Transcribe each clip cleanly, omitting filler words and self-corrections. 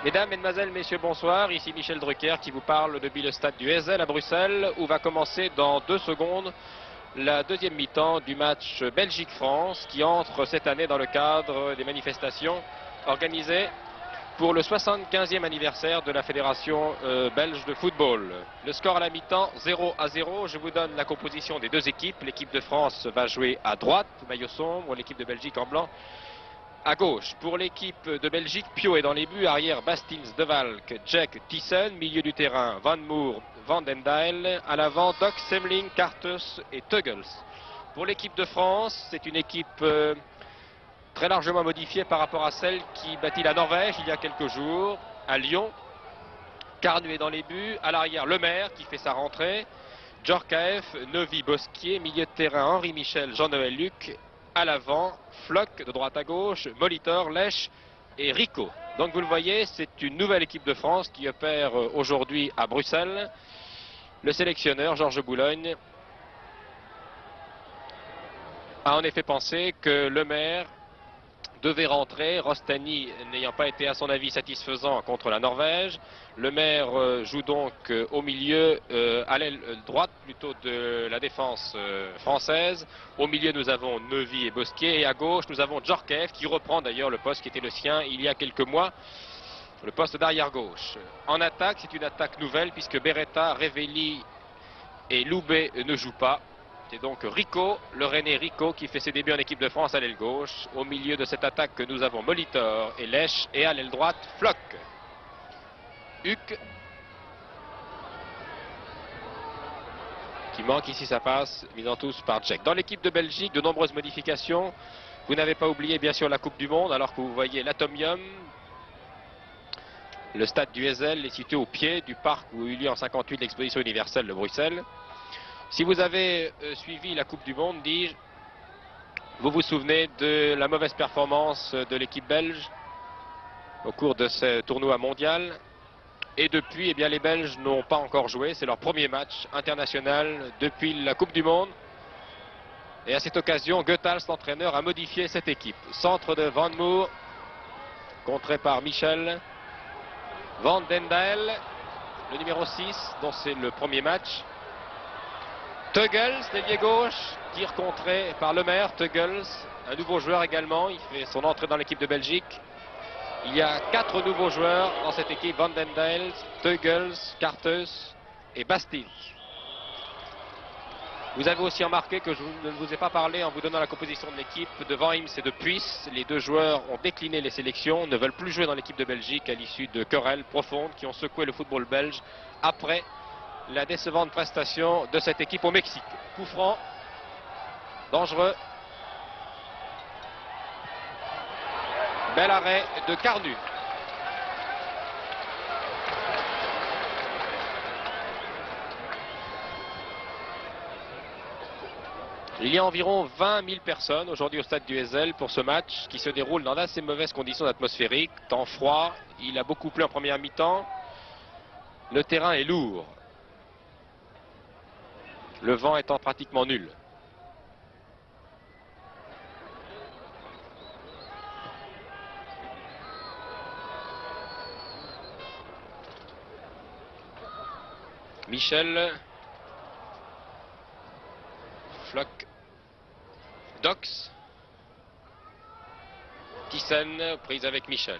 Mesdames, Mesdemoiselles, Messieurs, bonsoir. Ici Michel Drucker qui vous parle depuis le stade du Heysel à Bruxelles où va commencer dans 2 secondes la deuxième mi-temps du match Belgique-France qui entre cette année dans le cadre des manifestations organisées pour le 75e anniversaire de la Fédération belge de football. Le score à la mi-temps 0-0. Je vous donne la composition des deux équipes. L'équipe de France va jouer à droite, maillot sombre, l'équipe de Belgique en blanc. À gauche, pour l'équipe de Belgique, Pio est dans les buts, arrière Bastins, De Valk, Jack, Thiessen, milieu du terrain, Van Moer, Van den Dijl, à l'avant, Doc, Semling, Cartus et Tuggles. Pour l'équipe de France, c'est une équipe très largement modifiée par rapport à celle qui battit la Norvège il y a quelques jours à Lyon. Carnu est dans les buts, à l'arrière Lemaire qui fait sa rentrée, Djorkaeff, Novi, Bosquier, milieu de terrain Henri Michel, Jean-Noël Luc, à l'avant, Floch de droite à gauche, Molitor, Lèche et Rico. Donc vous le voyez, c'est une nouvelle équipe de France qui opère aujourd'hui à Bruxelles. Le sélectionneur Georges Boulogne a en effet pensé que Lemaire devait rentrer, Rostani n'ayant pas été à son avis satisfaisant contre la Norvège. Lemaire joue donc au milieu, à l'aile droite plutôt de la défense française. Au milieu nous avons Neuvy et Bosquier et à gauche nous avons Djorkaeff qui reprend d'ailleurs le poste qui était le sien il y a quelques mois, le poste d'arrière gauche. En attaque, c'est une attaque nouvelle puisque Beretta, Revelli et Loubet ne jouent pas. C'est donc Rico, le Rennais Rico, qui fait ses débuts en équipe de France à l'aile gauche. Au milieu de cette attaque que nous avons Molitor et Lèche et à l'aile droite Floch. Huck qui manque ici sa passe, mise en touche par Jack. Dans l'équipe de Belgique, de nombreuses modifications. Vous n'avez pas oublié bien sûr la Coupe du Monde alors que vous voyez l'Atomium. Le stade du Heysel est situé au pied du parc où il y a eu en 58 l'exposition universelle de Bruxelles. Si vous avez suivi la Coupe du Monde, dis-je, vous vous souvenez de la mauvaise performance de l'équipe belge au cours de ce tournoi mondial. Et depuis, eh bien, les Belges n'ont pas encore joué. C'est leur premier match international depuis la Coupe du Monde. Et à cette occasion, Goethals, l'entraîneur, a modifié cette équipe. Centre de Van Moer, contré par Michel. Van den Dijl, le numéro 6, dont c'est le premier match. Tuggles, l'ailier gauche, tir contré par Lemaire. Tuggles, un nouveau joueur également, il fait son entrée dans l'équipe de Belgique. Il y a 4 nouveaux joueurs dans cette équipe, Van den Dijl, Tuggles, Cartus et Bastille. Vous avez aussi remarqué que je ne vous ai pas parlé en vous donnant la composition de l'équipe. Devant Ims et de Puys, les deux joueurs ont décliné les sélections, ne veulent plus jouer dans l'équipe de Belgique à l'issue de querelles profondes qui ont secoué le football belge après la décevante prestation de cette équipe au Mexique. Coup franc, dangereux. Bel arrêt de Carnu. Il y a environ 20 000 personnes aujourd'hui au stade du Heysel pour ce match qui se déroule dans d'assez mauvaises conditions atmosphériques. Temps froid, il a beaucoup plu en première mi-temps. Le terrain est lourd. Le vent étant pratiquement nul. Michel. Floch. Dox. Thiessen, prise avec Michel.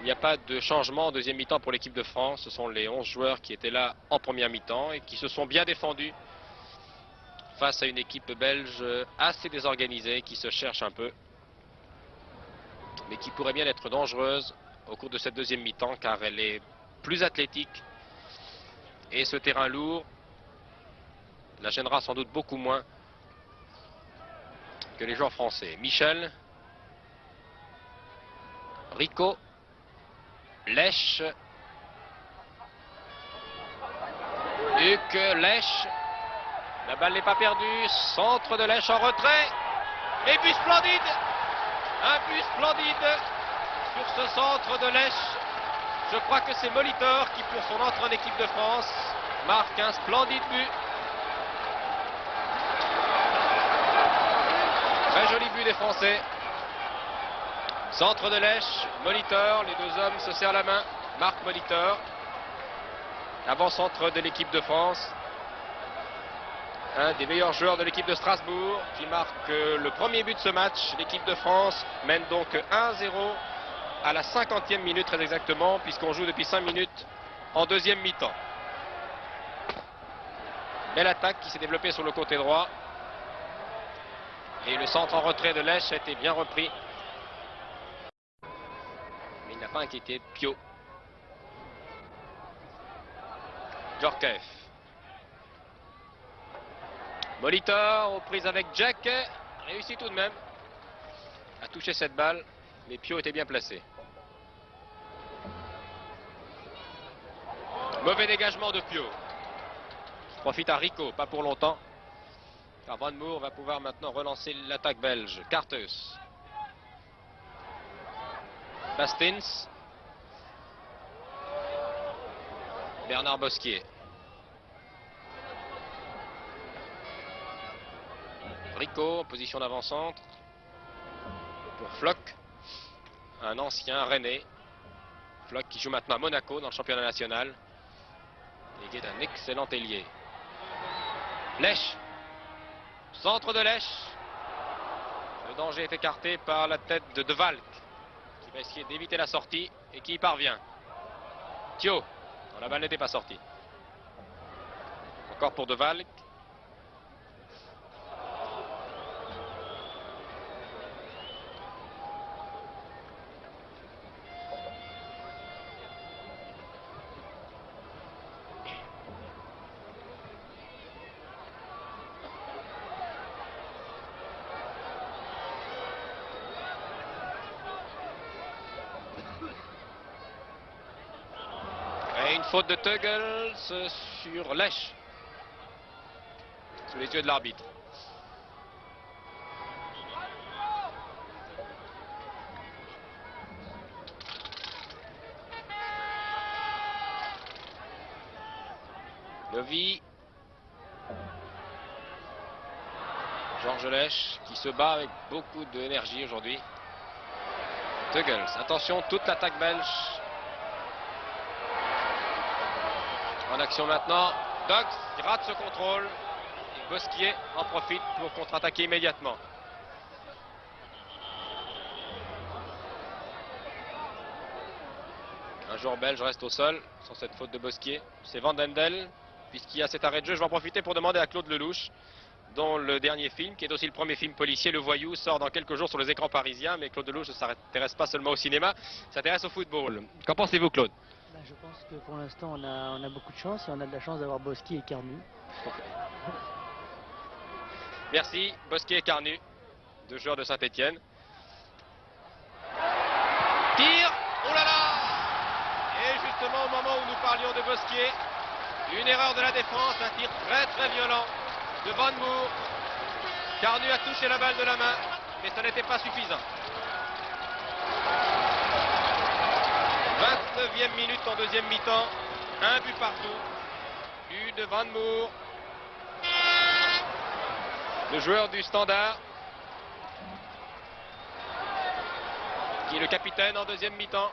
Il n'y a pas de changement en deuxième mi-temps pour l'équipe de France. Ce sont les 11 joueurs qui étaient là en première mi-temps et qui se sont bien défendus face à une équipe belge assez désorganisée qui se cherche un peu, mais qui pourrait bien être dangereuse au cours de cette deuxième mi-temps car elle est plus athlétique et ce terrain lourd la gênera sans doute beaucoup moins que les joueurs français. Michel, Rico, Lèche, Huck, Lèche, la balle n'est pas perdue, centre de Lèche en retrait, et but splendide, un but splendide sur ce centre de Lèche. Je crois que c'est Molitor qui, pour son entrée en équipe de France, marque un splendide but. Très joli but des Français. Centre de Lèche, Molitor, les deux hommes se serrent la main. Marc Molitor, avant-centre de l'équipe de France. Un des meilleurs joueurs de l'équipe de Strasbourg qui marque le premier but de ce match. L'équipe de France mène donc 1-0 à la 50e minute très exactement, puisqu'on joue depuis 5 minutes en deuxième mi-temps. Belle attaque qui s'est développée sur le côté droit. Et le centre en retrait de Lèche a été bien repris. Mais il n'a pas inquiété Pio. Djorkaeff. Molitor aux prises avec Jack. Réussit tout de même à toucher cette balle. Mais Pio était bien placé. Mauvais dégagement de Pio. Qui profite à Rico, pas pour longtemps. Car Van Moer va pouvoir maintenant relancer l'attaque belge. Carteus. Bastins. Bernard Bosquier. Rico en position d'avant-centre. Pour Floch. Un ancien Rennais. Floch qui joue maintenant à Monaco dans le championnat national. Et qui est un excellent ailier. Lèche. Centre de Lèche. Le danger est écarté par la tête de De Valk, qui va essayer d'éviter la sortie et qui y parvient. Thio. Non, la balle n'était pas sortie. Encore pour De Valk. Et une faute de Teugels sur Lèche. Sous les yeux de l'arbitre. Levy. Georges Lèche qui se bat avec beaucoup d'énergie aujourd'hui. Teugels. Attention, toute l'attaque belge. En action maintenant. Dox qui rate ce contrôle. Et Bosquier en profite pour contre-attaquer immédiatement. Un joueur belge reste au sol sur cette faute de Bosquier. C'est Van Dendel. Puisqu'il y a cet arrêt de jeu, je vais en profiter pour demander à Claude Lelouch, dont le dernier film, qui est aussi le premier film policier, Le Voyou, sort dans quelques jours sur les écrans parisiens. Mais Claude Lelouch ne s'intéresse pas seulement au cinéma, s'intéresse au football. Qu'en pensez-vous, Claude? Je pense que pour l'instant, on a beaucoup de chance et on a de la chance d'avoir Bosquier et Carnu. Merci, Bosquier et Carnu, deux joueurs de Saint-Etienne. Tir. Oh là là! Et justement, au moment où nous parlions de Bosquier, une erreur de la défense, un tir très très violent de Van Moer. Carnu a touché la balle de la main, mais ça n'était pas suffisant. 29e minute en deuxième mi-temps, un but partout, but de Van Moer, le joueur du Standard, qui est le capitaine en deuxième mi-temps,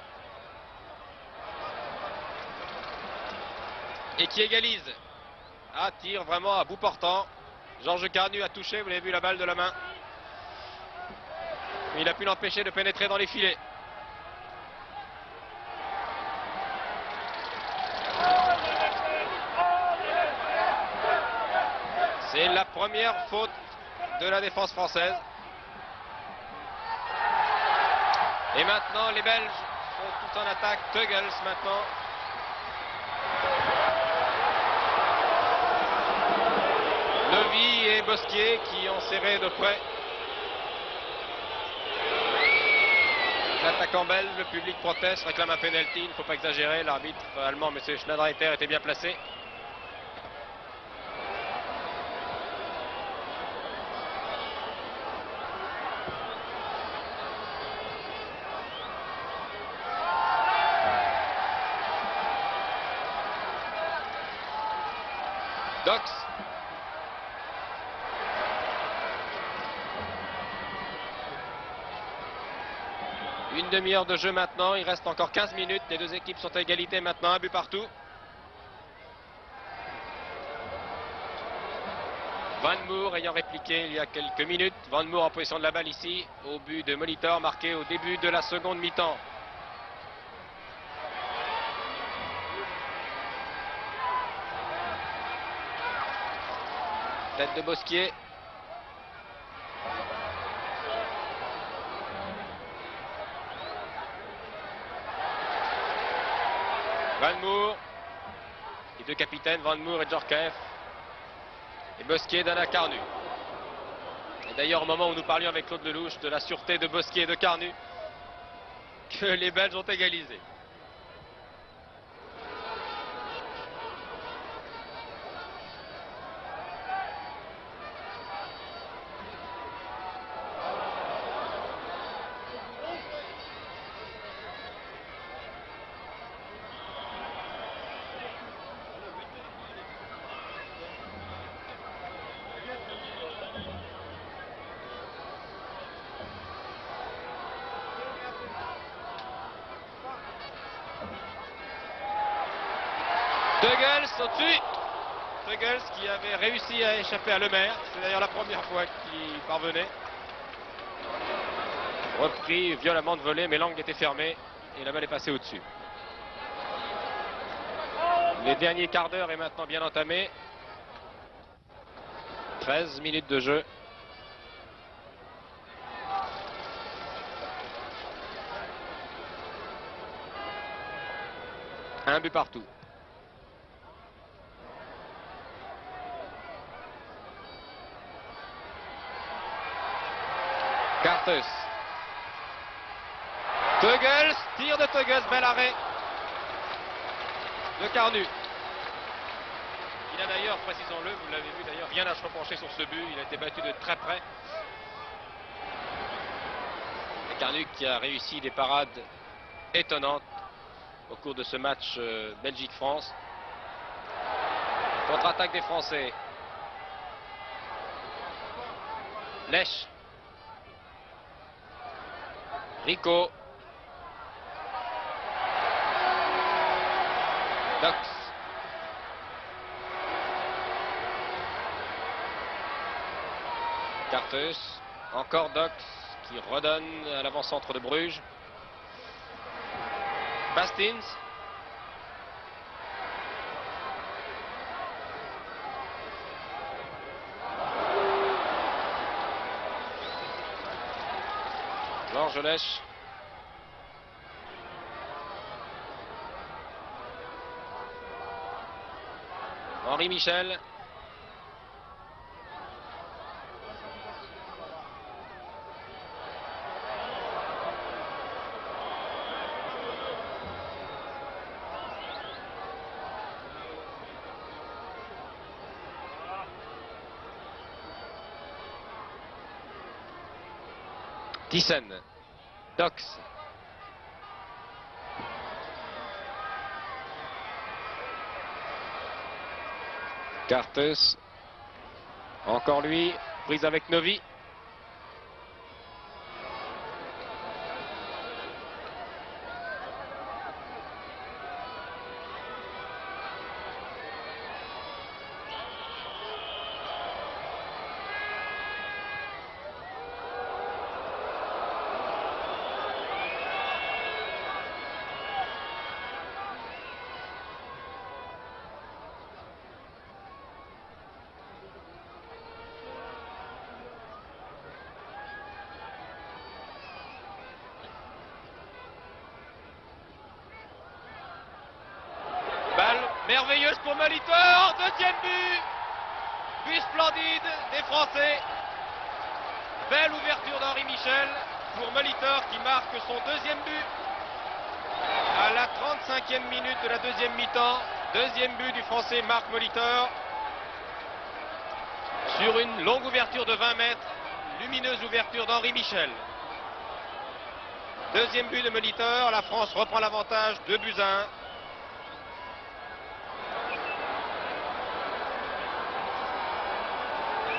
et qui égalise. Ah, tire vraiment à bout portant. Georges Carnu a touché, vous l'avez vu, la balle de la main. Mais il a pu l'empêcher de pénétrer dans les filets. C'est la première faute de la défense française. Et maintenant, les Belges sont tout en attaque. Teugels maintenant. Levy et Bosquier qui ont serré de près. L'attaquant belge, le public proteste, réclame un penalty. Il ne faut pas exagérer. L'arbitre allemand, M. Schneider, était bien placé. Dox. Une demi-heure de jeu maintenant, il reste encore 15 minutes. Les deux équipes sont à égalité maintenant, un but partout. Van Moor ayant répliqué il y a quelques minutes. Van Moor en position de la balle ici, au but de Molitor, marqué au début de la seconde mi-temps. Tête de Bosquier. Van Moor. Les deux capitaines, Van Moor et Djorkaeff. Et Bosquier d'Anna Carnu. Et d'ailleurs, au moment où nous parlions avec Claude Lelouch de la sûreté de Bosquier et de Carnu, que les Belges ont égalisé. Teugels au-dessus. Teugels qui avait réussi à échapper à Lemaire. C'est d'ailleurs la première fois qu'il parvenait. Repris violemment de volée, mais l'angle était fermé et la balle est passée au-dessus. Les derniers quarts d'heure est maintenant bien entamé. 13 minutes de jeu. Un but partout. Cartes. Teugels, tir de Teugels, bel arrêt de Carnu. Il a d'ailleurs, précisons-le, vous l'avez vu d'ailleurs, rien à se repencher sur ce but. Il a été battu de très près. Et Carnu qui a réussi des parades étonnantes au cours de ce match Belgique-France. Contre-attaque des Français. Lèche. Rico. Dox. Cartes. Encore Dox qui redonne à l'avant-centre de Bruges. Bastins. Georges Lèche. Henri Michel. Thyssen. Dox. Cartes. Encore lui. Prise avec Novi. Merveilleuse pour Molitor, deuxième but. But splendide des Français. Belle ouverture d'Henri Michel pour Molitor qui marque son deuxième but. À la 35e minute de la deuxième mi-temps, deuxième but du Français Marc Molitor. Sur une longue ouverture de 20 mètres, lumineuse ouverture d'Henri Michel. Deuxième but de Molitor, la France reprend l'avantage, 2-1.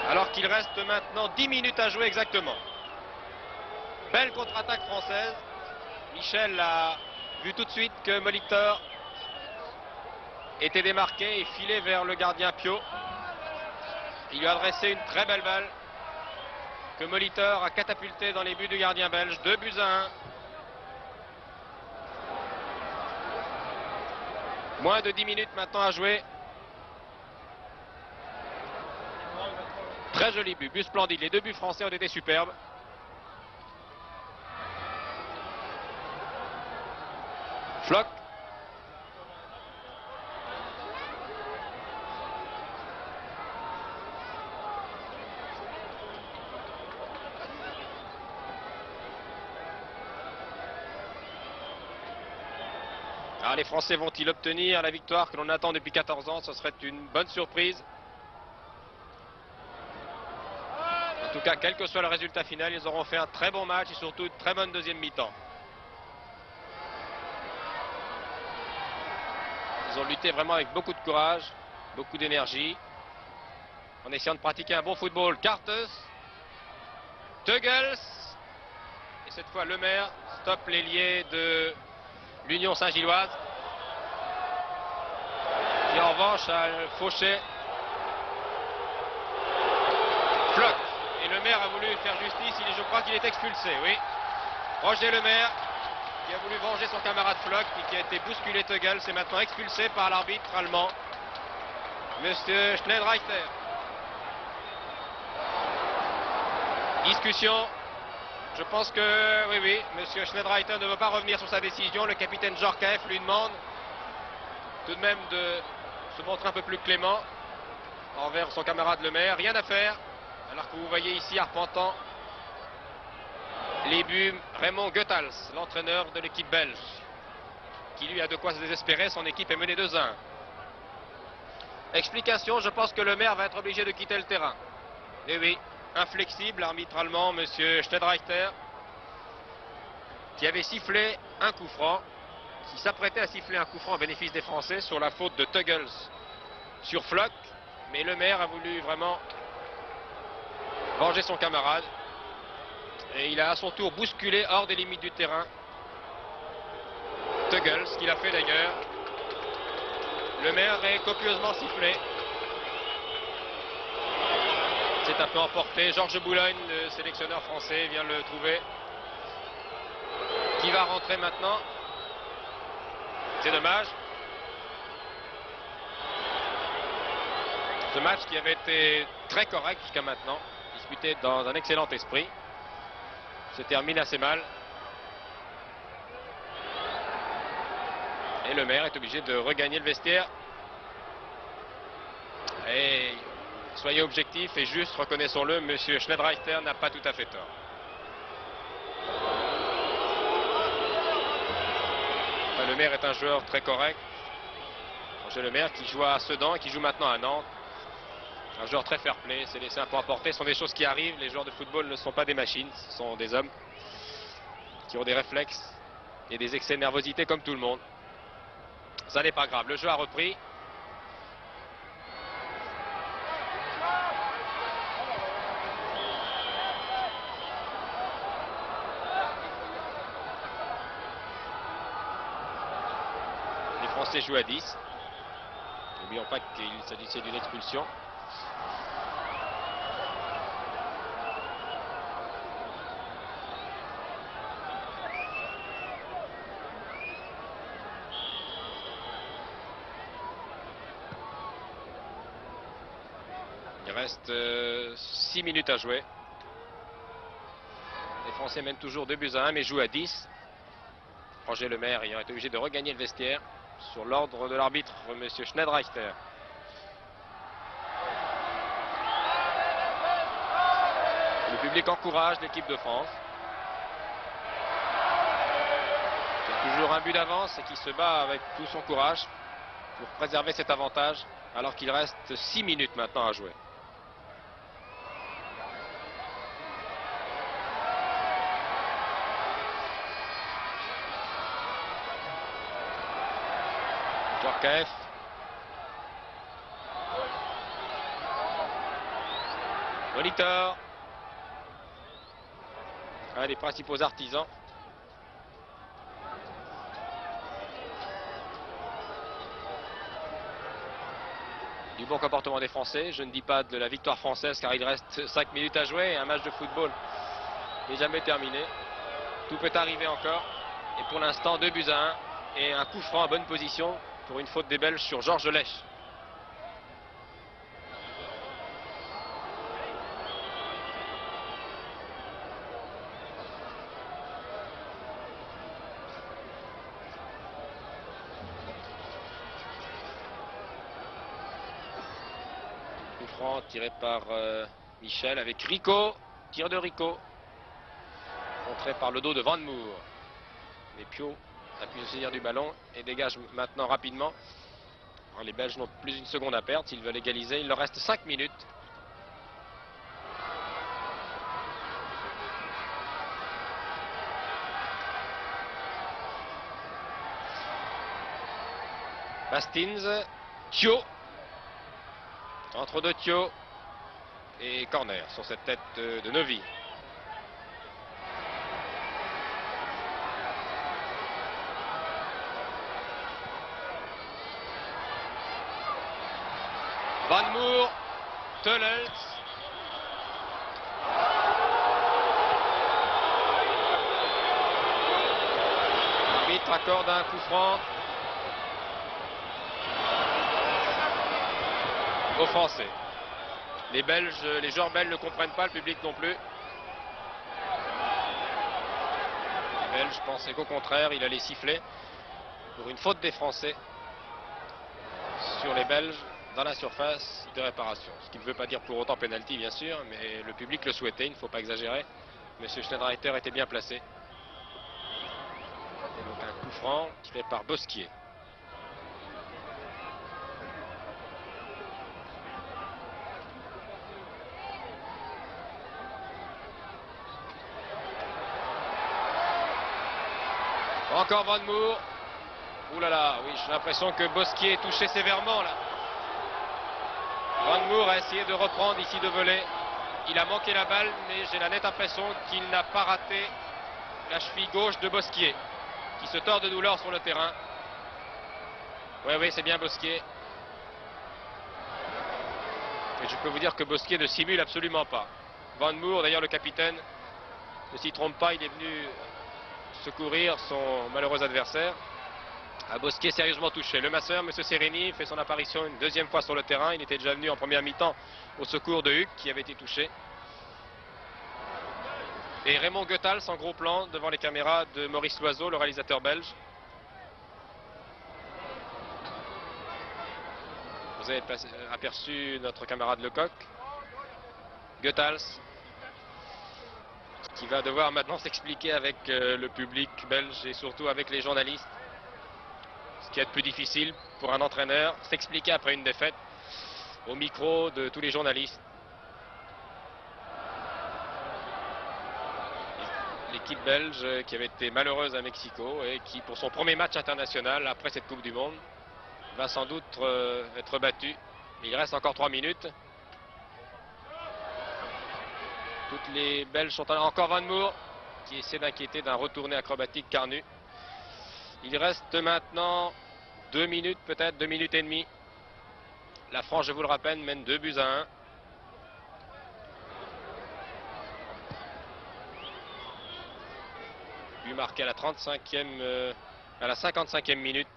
Alors qu'il reste maintenant 10 minutes à jouer exactement. Belle contre-attaque française. Michel a vu tout de suite que Molitor était démarqué et filé vers le gardien Piot. Il lui a adressé une très belle balle que Molitor a catapulté dans les buts du gardien belge. 2-1. Moins de 10 minutes maintenant à jouer. Très joli but, but splendide. Les deux buts français ont été superbes. Floch. Alors les Français vont-ils obtenir la victoire que l'on attend depuis 14 ans? Ce serait une bonne surprise. En tout cas, quel que soit le résultat final, ils auront fait un très bon match et surtout une très bonne deuxième mi-temps. Ils ont lutté vraiment avec beaucoup de courage, beaucoup d'énergie, en essayant de pratiquer un bon football. Cartes, Teugels, et cette fois Lemaire stoppe l'ailier de l'Union Saint-Gilloise, qui en revanche a fauché. Floch. Et Lemaire a voulu faire justice, je crois qu'il est expulsé, oui. Roger Lemaire, qui a voulu venger son camarade Floch, et qui a été bousculé Teugels, est maintenant expulsé par l'arbitre allemand, Monsieur Schnellreiter. Discussion. Je pense que, oui, Monsieur Schnellreiter ne veut pas revenir sur sa décision. Le capitaine Djorkaeff lui demande tout de même de se montrer un peu plus clément envers son camarade Lemaire. Rien à faire. Alors que vous voyez ici arpentant les buts Raymond Goethals, l'entraîneur de l'équipe belge, qui lui a de quoi se désespérer. Son équipe est menée 2-1. Explication, je pense que Lemaire va être obligé de quitter le terrain. Et oui, inflexible, l'arbitre allemand, Monsieur Schnellreiter, qui avait sifflé un coup franc, qui s'apprêtait à siffler un coup franc en bénéfice des Français sur la faute de Teugels sur Floch. Mais Lemaire a voulu vraiment venger son camarade. Et il a à son tour bousculé hors des limites du terrain Teugels, ce qu'il a fait d'ailleurs. Lemaire est copieusement sifflé. C'est un peu emporté. Georges Boulogne, le sélectionneur français, vient le trouver. Qui va rentrer maintenant? C'est dommage. Ce match qui avait été très correct jusqu'à maintenant, disputé dans un excellent esprit, se termine assez mal. Et Lemaire est obligé de regagner le vestiaire. Et soyez objectifs et juste, reconnaissons-le, Monsieur Schnellreiter n'a pas tout à fait tort. Enfin, Lemaire est un joueur très correct. Roger Lemaire qui joue à Sedan et qui joue maintenant à Nantes. Un joueur très fair-play, s'est laissé un peu emporter. Ce sont des choses qui arrivent. Les joueurs de football ne sont pas des machines, ce sont des hommes qui ont des réflexes et des excès de nervosité comme tout le monde. Ça n'est pas grave. Le jeu a repris. Les Français jouent à 10. N'oublions pas qu'il s'agissait d'une expulsion. Il reste 6 minutes à jouer. Les Français mènent toujours 2-1 mais jouent à 10. Roger Lemaire ayant été obligé de regagner le vestiaire sur l'ordre de l'arbitre, Monsieur Schnellreiter. Le public encourage l'équipe de France. Il y a toujours un but d'avance et qui se bat avec tout son courage pour préserver cet avantage alors qu'il reste 6 minutes maintenant à jouer. Djorkaeff. Molitor. Un des principaux artisans du bon comportement des Français. Je ne dis pas de la victoire française car il reste 5 minutes à jouer et un match de football n'est jamais terminé. Tout peut arriver encore. Et pour l'instant, 2-1 et un coup franc à bonne position pour une faute des Belges sur Georges Lech. Coup franc tiré par Michel avec Rico. Tir de Rico. Contré par le dos de Van Moer. Mais Pio a pu se saisir du ballon et dégage maintenant rapidement. Alors, les Belges n'ont plus une seconde à perdre. S'ils veulent égaliser, il leur reste 5 minutes. Bastins, Thio. Entre deux Thio et corner sur cette tête de Neuvy. Van Moer, Tullels. L'arbitre accorde un coup franc aux Français. Les Belges, les joueurs belges ne comprennent pas, le public non plus. Les Belges pensaient qu'au contraire, il allait siffler pour une faute des Français sur les Belges dans la surface de réparation. Ce qui ne veut pas dire pour autant pénalty, bien sûr, mais le public le souhaitait, il ne faut pas exagérer. Monsieur Schneiderreiter était bien placé. Et donc un coup franc tiré par Bosquier. Encore Van Moer. Ouh là là, oui, j'ai l'impression que Bosquier est touché sévèrement là. Van Moer a essayé de reprendre ici de voler. Il a manqué la balle, mais j'ai la nette impression qu'il n'a pas raté la cheville gauche de Bosquier, qui se tord de douleur sur le terrain. Oui, c'est bien Bosquier. Et je peux vous dire que Bosquier ne simule absolument pas. Van Moer, d'ailleurs le capitaine, ne s'y trompe pas, il est venu secourir son malheureux adversaire. À Bosquier sérieusement touché. Le masseur, M. Sereni, fait son apparition une deuxième fois sur le terrain. Il était déjà venu en première mi-temps au secours de Huck qui avait été touché. Et Raymond Goethals en gros plan devant les caméras de Maurice Loiseau, le réalisateur belge. Vous avez aperçu notre camarade Lecoq. Goethals qui va devoir maintenant s'expliquer avec le public belge et surtout avec les journalistes. Ce qui est de plus difficile pour un entraîneur, s'expliquer après une défaite au micro de tous les journalistes. L'équipe belge qui avait été malheureuse à Mexico et qui, pour son premier match international après cette Coupe du Monde, va sans doute être battue. Il reste encore 3 minutes. Toutes les Belges sont encore Van Moer qui essaie d'inquiéter d'un retourné acrobatique Carnu. Il reste maintenant 2 minutes, peut-être 2 minutes et demie. La France, je vous le rappelle, mène 2-1. But marqué à la 35e, à la 55e minute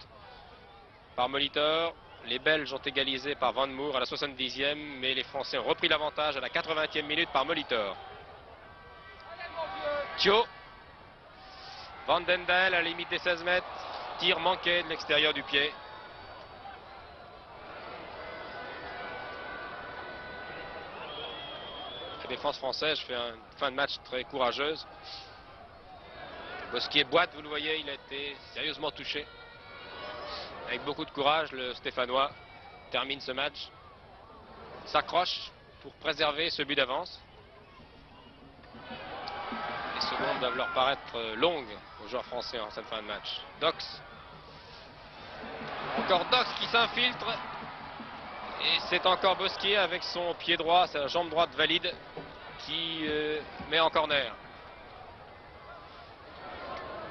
par Molitor. Les Belges ont égalisé par Van Moer à la 70e, mais les Français ont repris l'avantage à la 80e minute par Molitor. Thio. Van Dendel à la limite des 16 mètres. Tir manqué de l'extérieur du pied. La défense française fait une fin de match très courageuse. Bosquier boite, vous le voyez, il a été sérieusement touché. Avec beaucoup de courage, le Stéphanois termine ce match. S'accroche pour préserver ce but d'avance. Les secondes doivent leur paraître longues aux joueurs français en cette fin de match. Dox. Encore Dox qui s'infiltre. Et c'est encore Bosquier avec son pied droit, sa jambe droite valide, qui met en corner.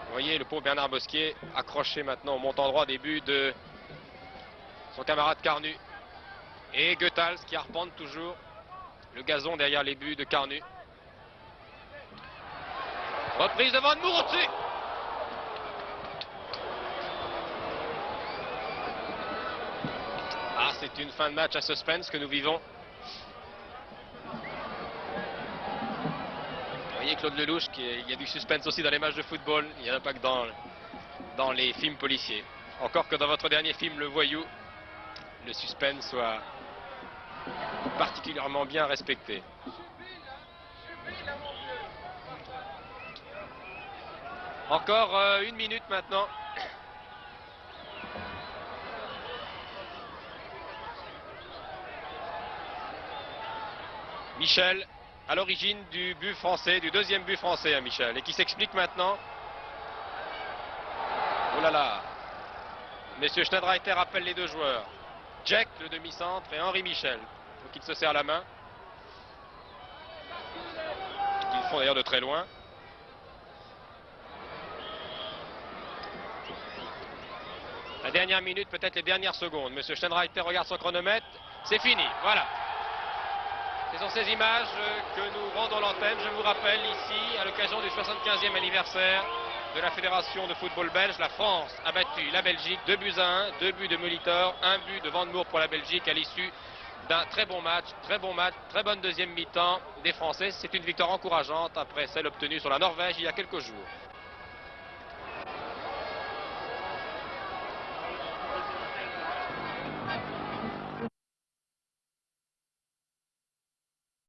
Vous voyez le pauvre Bernard Bosquier accroché maintenant au montant droit des buts de son camarade Carnu. Et Goethals qui arpente toujours le gazon derrière les buts de Carnu. Reprise de Van Moer au-dessus. Ah, c'est une fin de match à suspense que nous vivons. Vous voyez Claude Lelouch, il y a du suspense aussi dans les matchs de football. Il n'y en a pas que dans les films policiers. Encore que dans votre dernier film, Le Voyou, le suspense soit particulièrement bien respecté. Encore une minute maintenant. Michel, à l'origine du but français, du deuxième but français, hein, Michel, et qui s'explique maintenant. Oh là là. Monsieur Schneiderreiter appelle les deux joueurs. Jack, le demi-centre, et Henri Michel. Donc il se serre la main. Ils font d'ailleurs de très loin. La dernière minute, peut-être les dernières secondes. Monsieur Schneiderreiter regarde son chronomètre. C'est fini, voilà. Ce sont ces images que nous rendons l'antenne. Je vous rappelle ici, à l'occasion du 75e anniversaire de la Fédération de football belge, la France a battu la Belgique 2-1, 2 buts de Molitor, 1 but de Van Moer pour la Belgique à l'issue d'un très bon match, très bonne deuxième mi-temps des Français. C'est une victoire encourageante après celle obtenue sur la Norvège il y a quelques jours.